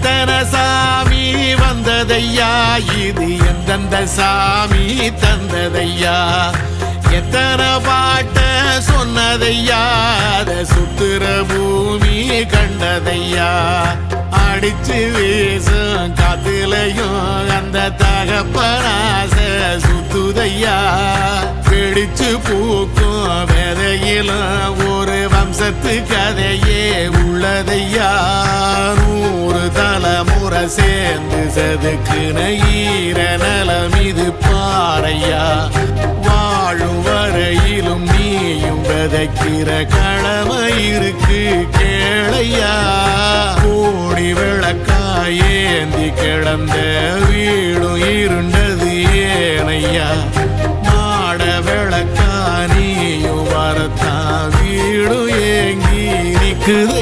எத்தனை சாமி வந்ததையா, இது எந்தெந்த சாமி தந்ததையா, எத்தனை பாட்ட சொன்னதையா, அத சுத்துற பூமி கண்டதையா, அடிச்சு வீசும் காத்துலையும் அந்த தகப்பனாச சுத்துதையா, பிடிச்சு பூக்கும் விதையிலும் ஒரு வம்சத்து கதையே உள்ளதையா, 100 தலைமுறை சேர்ந்து செதுக்குன ஈர நலம் இது பாறையா, வாழும் வரையிலும் நீயும் விதைக்கிற கடமை இருக்கு கேளையா, கோடி விளக்காயேந்தி கிடந்த வீடும் இருண்டது ஏனையா, மாட விளக்கா நீயும் வரத்தான் வீடும் ஏங்கி நிக்குது